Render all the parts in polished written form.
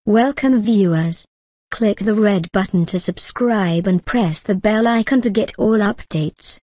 Welcome viewers. Click the red button to subscribe and press the bell icon to get all updates.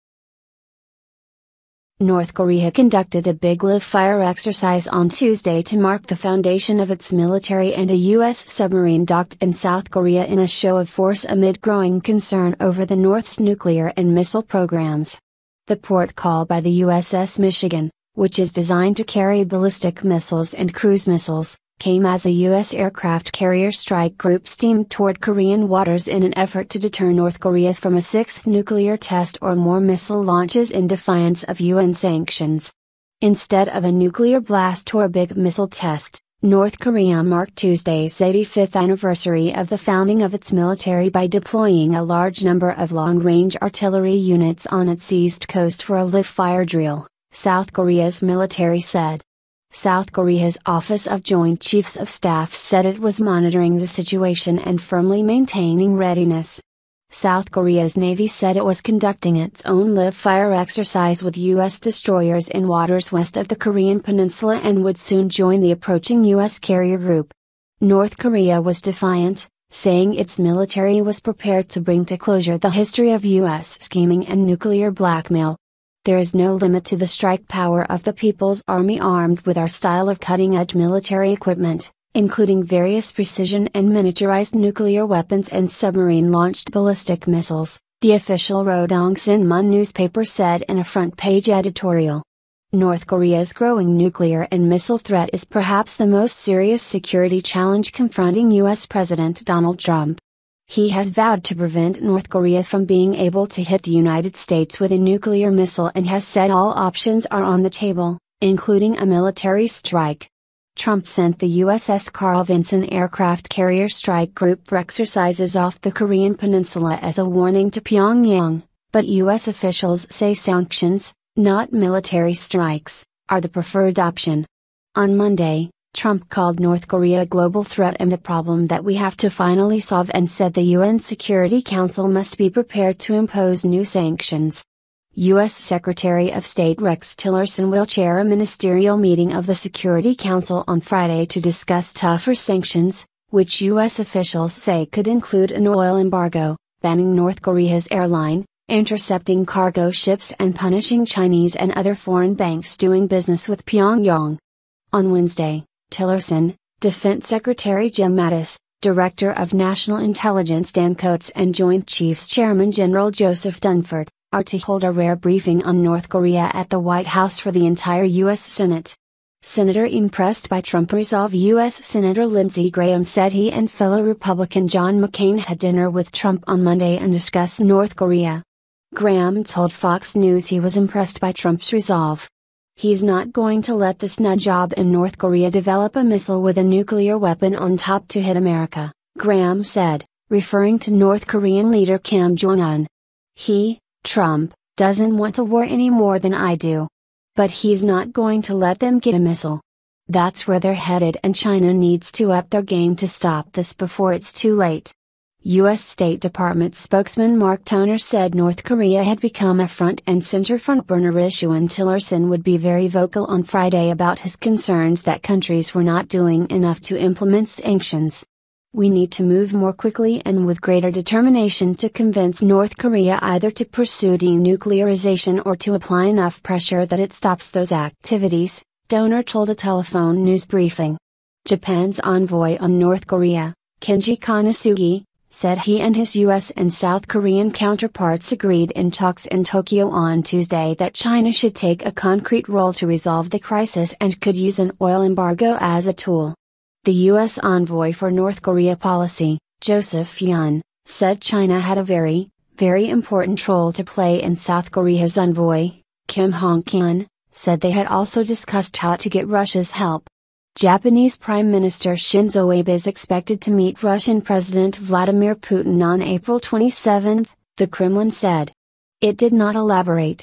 North Korea conducted a big live-fire exercise on Tuesday to mark the foundation of its military, and a U.S. submarine docked in South Korea in a show of force amid growing concern over the North's nuclear and missile programs. The port call by the USS Michigan, which is designed to carry ballistic missiles and cruise missiles, came as a U.S. aircraft carrier strike group steamed toward Korean waters in an effort to deter North Korea from a sixth nuclear test or more missile launches in defiance of UN sanctions. Instead of a nuclear blast or a big missile test, North Korea marked Tuesday's 85th anniversary of the founding of its military by deploying a large number of long-range artillery units on its east coast for a live-fire drill, South Korea's military said. South Korea's Office of Joint Chiefs of Staff said it was monitoring the situation and firmly maintaining readiness. South Korea's Navy said it was conducting its own live-fire exercise with U.S. destroyers in waters west of the Korean peninsula and would soon join the approaching U.S. carrier group. North Korea was defiant, saying its military was prepared to bring to closure the history of U.S. scheming and nuclear blackmail. There is no limit to the strike power of the People's Army armed with our style of cutting-edge military equipment, including various precision and miniaturized nuclear weapons and submarine-launched ballistic missiles, the official Rodong Sinmun newspaper said in a front-page editorial. North Korea's growing nuclear and missile threat is perhaps the most serious security challenge confronting U.S. President Donald Trump. He has vowed to prevent North Korea from being able to hit the United States with a nuclear missile and has said all options are on the table, including a military strike. Trump sent the USS Carl Vinson aircraft carrier strike group for exercises off the Korean peninsula as a warning to Pyongyang, but U.S. officials say sanctions, not military strikes, are the preferred option. On Monday, Trump called North Korea a global threat and a problem that we have to finally solve, and said the UN Security Council must be prepared to impose new sanctions. U.S. Secretary of State Rex Tillerson will chair a ministerial meeting of the Security Council on Friday to discuss tougher sanctions, which U.S. officials say could include an oil embargo, banning North Korea's airline, intercepting cargo ships, and punishing Chinese and other foreign banks doing business with Pyongyang. On Wednesday, Tillerson, Defense Secretary Jim Mattis, Director of National Intelligence Dan Coats, and Joint Chiefs Chairman General Joseph Dunford, are to hold a rare briefing on North Korea at the White House for the entire U.S. Senate. Senator impressed by Trump resolve. U.S. Senator Lindsey Graham said he and fellow Republican John McCain had dinner with Trump on Monday and discussed North Korea. Graham told Fox News he was impressed by Trump's resolve. He's not going to let this nut job in North Korea develop a missile with a nuclear weapon on top to hit America, Graham said, referring to North Korean leader Kim Jong-un. Trump, doesn't want a war any more than I do. But he's not going to let them get a missile. That's where they're headed, and China needs to up their game to stop this before it's too late. U.S. State Department spokesman Mark Toner said North Korea had become a front-and-center front-burner issue, and Tillerson would be very vocal on Friday about his concerns that countries were not doing enough to implement sanctions. We need to move more quickly and with greater determination to convince North Korea either to pursue denuclearization or to apply enough pressure that it stops those activities, Toner told a telephone news briefing. Japan's envoy on North Korea, Kenji Kanasugi, said he and his U.S. and South Korean counterparts agreed in talks in Tokyo on Tuesday that China should take a concrete role to resolve the crisis and could use an oil embargo as a tool. The U.S. envoy for North Korea policy, Joseph Yun, said China had a very, very important role to play, and South Korea's envoy, Kim Hong-kyun, said they had also discussed how to get Russia's help. Japanese Prime Minister Shinzo Abe is expected to meet Russian President Vladimir Putin on April 27, the Kremlin said. It did not elaborate.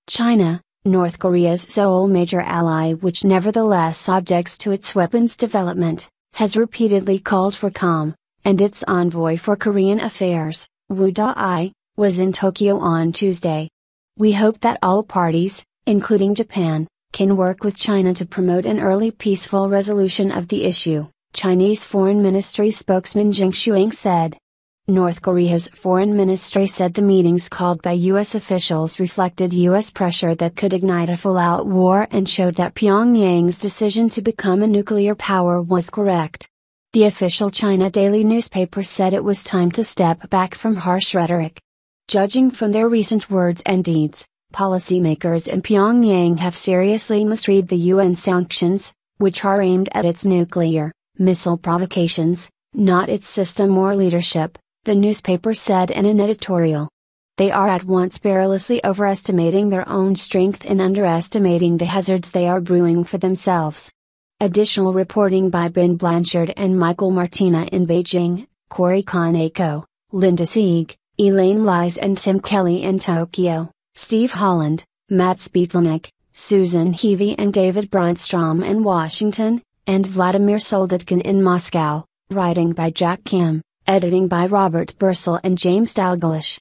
China, North Korea's sole major ally, which nevertheless objects to its weapons development, has repeatedly called for calm, and its envoy for Korean affairs, Woo Da-I, was in Tokyo on Tuesday. We hope that all parties, including Japan, can work with China to promote an early peaceful resolution of the issue, Chinese Foreign Ministry spokesman Zheng Shuang said. North Korea's foreign ministry said the meetings called by U.S. officials reflected U.S. pressure that could ignite a full-out war and showed that Pyongyang's decision to become a nuclear power was correct. The official China daily newspaper said it was time to step back from harsh rhetoric. Judging from their recent words and deeds, policymakers in Pyongyang have seriously misread the UN sanctions, which are aimed at its nuclear missile provocations, not its system or leadership, the newspaper said in an editorial. They are at once perilously overestimating their own strength and underestimating the hazards they are brewing for themselves. Additional reporting by Ben Blanchard and Michael Martina in Beijing, Corey Kaneko, Linda Sieg, Elaine Lies and Tim Kelly in Tokyo, Steve Holland, Matt Spietlanik, Susan Heavey and David Brandstrom in Washington, and Vladimir Soldotkin in Moscow, writing by Jack Kim, editing by Robert Bursell and James Dalglish.